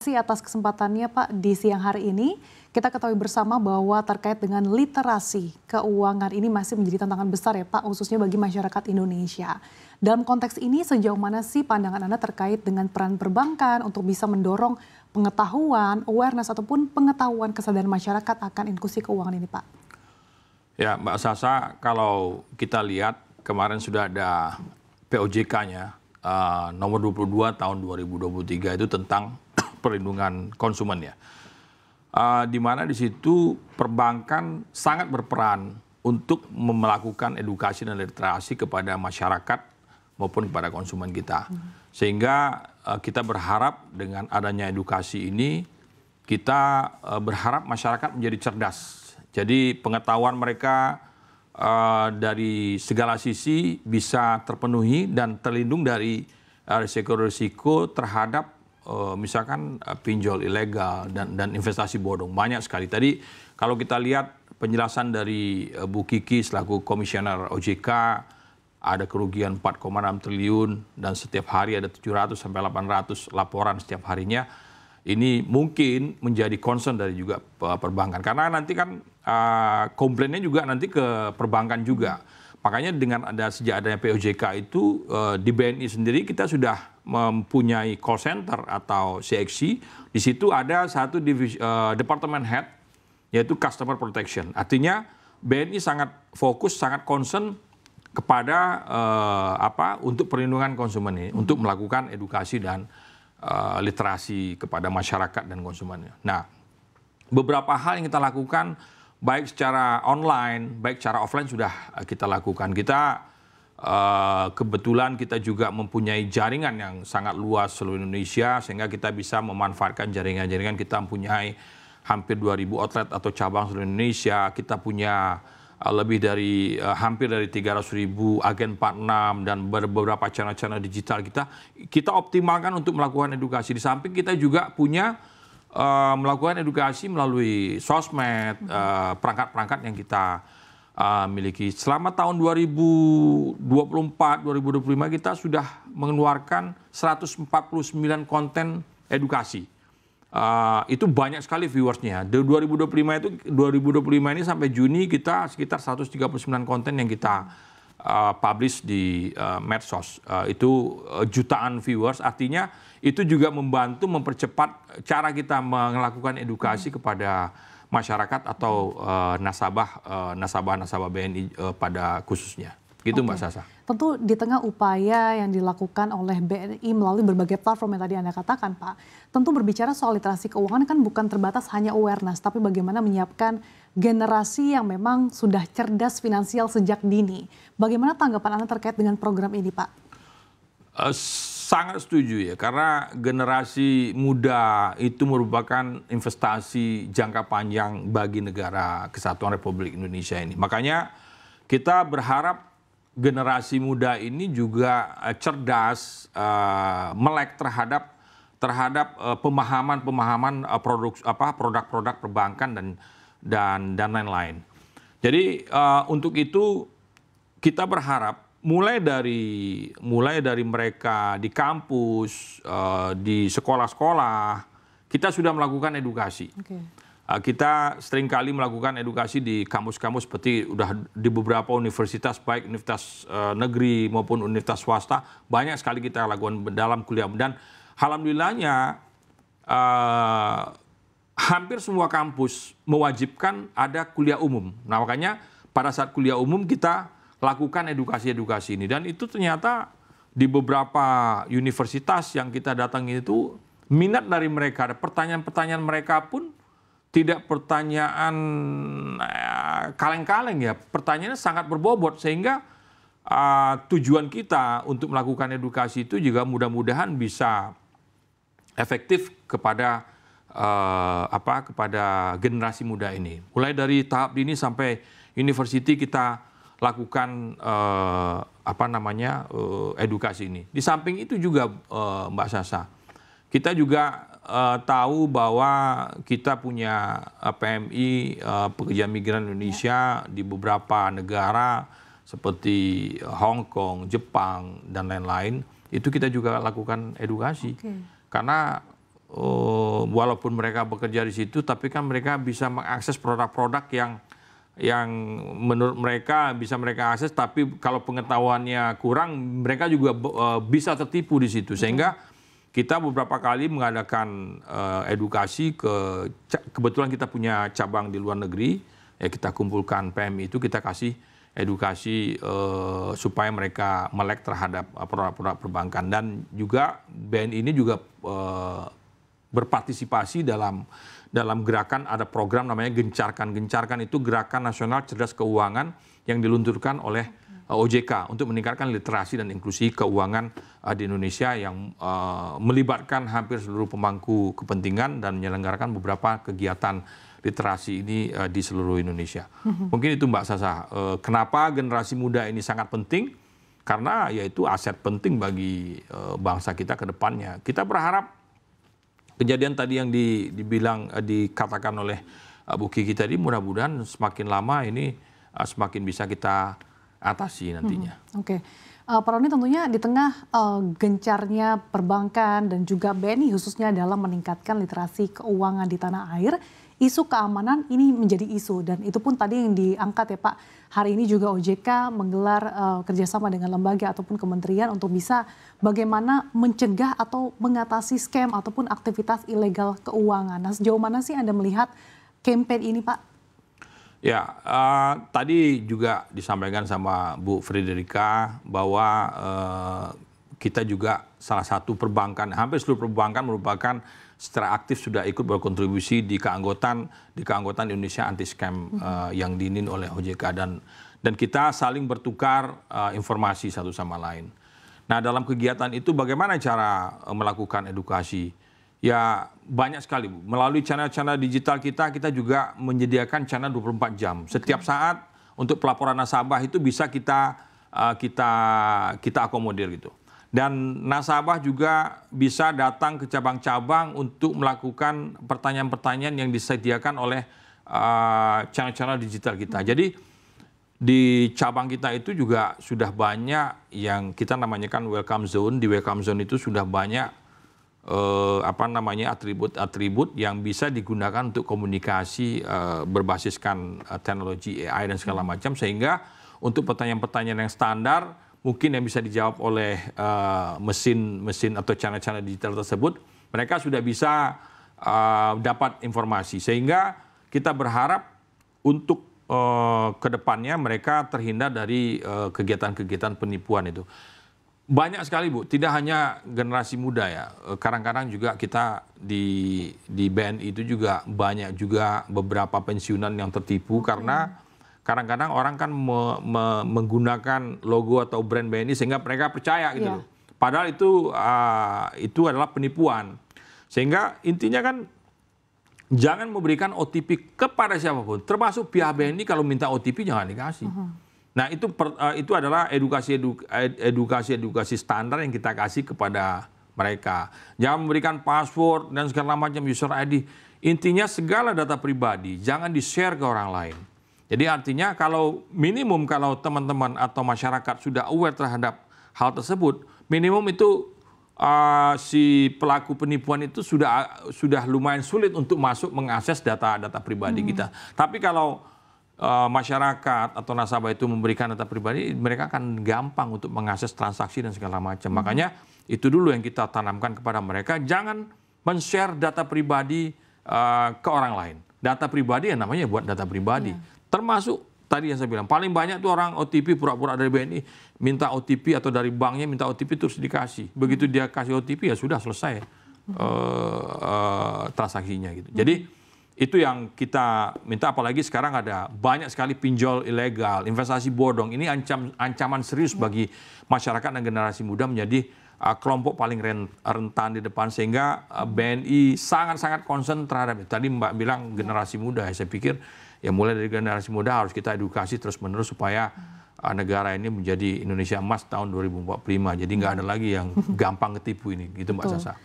kasih atas kesempatannya Pak di siang hari ini. Kita ketahui bersama bahwa terkait dengan literasi keuangan ini masih menjadi tantangan besar ya Pak, khususnya bagi masyarakat Indonesia. Dalam konteks ini sejauh mana sih pandangan Anda terkait dengan peran perbankan untuk bisa mendorong pengetahuan, awareness ataupun pengetahuan kesadaran masyarakat akan inklusi keuangan ini Pak? Ya Mbak Sasa, kalau kita lihat kemarin sudah ada POJK-nya nomor 22 tahun 2023 itu tentang perlindungan konsumen ya. Di mana di situ perbankan sangat berperan untuk melakukan edukasi dan literasi kepada masyarakat maupun kepada konsumen kita. Sehingga kita berharap dengan adanya edukasi ini, kita berharap masyarakat menjadi cerdas. Jadi pengetahuan mereka dari segala sisi bisa terpenuhi dan terlindung dari risiko-risiko terhadap misalkan pinjol ilegal dan investasi bodong. Banyak sekali. Tadi kalau kita lihat penjelasan dari Bu Kiki selaku Komisioner OJK, ada kerugian 4,6 triliun dan setiap hari ada 700 sampai 800 laporan setiap harinya. Ini mungkin menjadi concern dari juga perbankan. Karena nanti kan komplainnya juga nanti ke perbankan juga. Makanya dengan sejak adanya POJK itu di BNI sendiri kita sudah mempunyai call center atau CXC. Di situ ada satu department head yaitu Customer Protection. Artinya BNI sangat fokus, sangat concern kepada untuk perlindungan konsumen ini, untuk melakukan edukasi dan literasi kepada masyarakat dan konsumennya. Nah, beberapa hal yang kita lakukan baik secara online, baik secara offline sudah kita lakukan. Kita kebetulan kita juga mempunyai jaringan yang sangat luas seluruh Indonesia sehingga kita bisa memanfaatkan jaringan-jaringan. Kita mempunyai hampir 2.000 outlet atau cabang seluruh Indonesia. Kita punya lebih dari hampir dari 300.000 agen 46 dan beberapa channel-channel digital kita optimalkan untuk melakukan edukasi. Di samping kita juga punya melakukan edukasi melalui sosmed, perangkat-perangkat yang kita miliki. Selama tahun 2024-2025 kita sudah mengeluarkan 149 konten edukasi. Itu banyak sekali viewersnya. Di 2025 ini sampai Juni kita sekitar 139 konten yang kita publish di medsos. Itu jutaan viewers. Artinya itu juga membantu mempercepat cara kita melakukan edukasi kepada masyarakat atau nasabah BNI pada khususnya. Gitu Mbak Sasa. Tentu di tengah upaya yang dilakukan oleh BNI melalui berbagai platform yang tadi Anda katakan Pak, tentu berbicara soal literasi keuangan kan bukan terbatas hanya awareness, tapi bagaimana menyiapkan generasi yang memang sudah cerdas finansial sejak dini. Bagaimana tanggapan Anda terkait dengan program ini Pak? Sangat setuju ya, karena generasi muda itu merupakan investasi jangka panjang bagi negara Kesatuan Republik Indonesia ini. Makanya kita berharap generasi muda ini juga cerdas, melek terhadap pemahaman produk-produk perbankan dan lain-lain. Jadi untuk itu kita berharap mulai dari mereka di kampus, di sekolah-sekolah, kita sudah melakukan edukasi. Kita seringkali melakukan edukasi di kampus-kampus seperti udah di beberapa universitas, baik universitas negeri maupun universitas swasta, banyak sekali kita lakukan dalam kuliah. Dan alhamdulillahnya hampir semua kampus mewajibkan ada kuliah umum. Nah makanya pada saat kuliah umum kita lakukan edukasi-edukasi ini. Dan itu ternyata di beberapa universitas yang kita datangi itu minat dari mereka, pertanyaan-pertanyaan mereka pun tidak pertanyaan kaleng-kaleng ya, pertanyaannya sangat berbobot sehingga tujuan kita untuk melakukan edukasi itu juga mudah-mudahan bisa efektif kepada kepada generasi muda ini. Mulai dari tahap dini sampai university kita lakukan edukasi ini. Di samping itu juga Mbak Sasa, kita juga tahu bahwa kita punya PMI, pekerja migran Indonesia di beberapa negara seperti Hong Kong, Jepang, dan lain-lain. Itu kita juga lakukan edukasi. Karena walaupun mereka bekerja di situ, tapi kan mereka bisa mengakses produk-produk yang menurut mereka bisa mereka akses, tapi kalau pengetahuannya kurang, mereka juga bisa tertipu di situ. Sehingga kita beberapa kali mengadakan edukasi kebetulan kita punya cabang di luar negeri, ya kita kumpulkan PMI itu, kita kasih edukasi supaya mereka melek terhadap produk-produk perbankan. Dan juga BNI ini juga berpartisipasi dalam gerakan, ada program namanya Gencarkan. Gencarkan itu Gerakan Nasional Cerdas Keuangan yang diluncurkan oleh OJK untuk meningkatkan literasi dan inklusi keuangan di Indonesia yang melibatkan hampir seluruh pemangku kepentingan dan menyelenggarakan beberapa kegiatan literasi ini di seluruh Indonesia. Mungkin itu Mbak Sasa, kenapa generasi muda ini sangat penting? Karena yaitu aset penting bagi bangsa kita ke depannya. Kita berharap kejadian tadi yang dikatakan oleh Bu Kiki tadi, mudah-mudahan semakin lama ini semakin bisa kita atasi nantinya. Oke. Pak Roni, tentunya di tengah gencarnya perbankan dan juga BNI khususnya dalam meningkatkan literasi keuangan di tanah air, isu keamanan ini menjadi isu, dan itu pun tadi yang diangkat ya Pak. Hari ini juga OJK menggelar kerjasama dengan lembaga ataupun kementerian untuk bisa bagaimana mencegah atau mengatasi scam ataupun aktivitas ilegal keuangan. Nah, sejauh mana sih Anda melihat campaign ini Pak? Ya, tadi juga disampaikan sama Bu Frederica bahwa kita juga salah satu perbankan, hampir seluruh perbankan merupakan secara aktif sudah ikut berkontribusi di keanggotaan Indonesia Anti Scam yang diinin oleh OJK, dan kita saling bertukar informasi satu sama lain. Nah, dalam kegiatan itu bagaimana cara melakukan edukasi? Ya banyak sekali Bu. Melalui channel-channel digital kita juga menyediakan channel 24 jam. Setiap saat untuk pelaporan nasabah itu bisa kita akomodir gitu. Dan nasabah juga bisa datang ke cabang-cabang untuk melakukan pertanyaan-pertanyaan yang disediakan oleh channel-channel digital kita. Jadi di cabang kita itu juga sudah banyak yang kita namanya kan welcome zone. Di welcome zone itu sudah banyak atribut-atribut yang bisa digunakan untuk komunikasi berbasiskan teknologi AI dan segala macam, sehingga untuk pertanyaan-pertanyaan yang standar mungkin yang bisa dijawab oleh mesin atau channel-channel digital tersebut, mereka sudah bisa dapat informasi, sehingga kita berharap untuk kedepannya mereka terhindar dari kegiatan-kegiatan penipuan itu. Banyak sekali Bu, tidak hanya generasi muda ya. Kadang-kadang juga kita di BNI itu juga banyak juga beberapa pensiunan yang tertipu karena kadang-kadang orang kan menggunakan logo atau brand BNI sehingga mereka percaya gitu loh. Padahal itu adalah penipuan. Sehingga intinya kan jangan memberikan OTP kepada siapapun, termasuk pihak BNI. Kalau minta OTP jangan dikasih. Nah, itu adalah edukasi standar yang kita kasih kepada mereka. Jangan memberikan password dan segala macam user ID. Intinya segala data pribadi jangan di-share ke orang lain. Jadi artinya kalau teman-teman atau masyarakat sudah aware terhadap hal tersebut, minimum itu si pelaku penipuan itu sudah lumayan sulit untuk masuk mengakses data pribadi kita. Tapi kalau masyarakat atau nasabah itu memberikan data pribadi, mereka akan gampang untuk mengakses transaksi dan segala macam. Makanya itu dulu yang kita tanamkan kepada mereka, jangan men-share data pribadi ke orang lain. Data pribadi yang namanya buat data pribadi. Termasuk tadi yang saya bilang, paling banyak tuh orang OTP pura-pura dari BNI, minta OTP atau dari banknya minta OTP terus dikasih. Begitu dia kasih OTP ya sudah selesai transaksinya gitu. Jadi itu yang kita minta, apalagi sekarang ada banyak sekali pinjol ilegal, investasi bodong. Ini ancaman serius bagi masyarakat dan generasi muda menjadi kelompok paling rentan di depan, sehingga BNI sangat-sangat concern terhadap itu. Tadi Mbak bilang generasi muda, saya pikir ya mulai dari generasi muda harus kita edukasi terus-menerus supaya negara ini menjadi Indonesia Emas tahun 2045. Jadi nggak ada lagi yang gampang ketipu ini, gitu Mbak Sasa.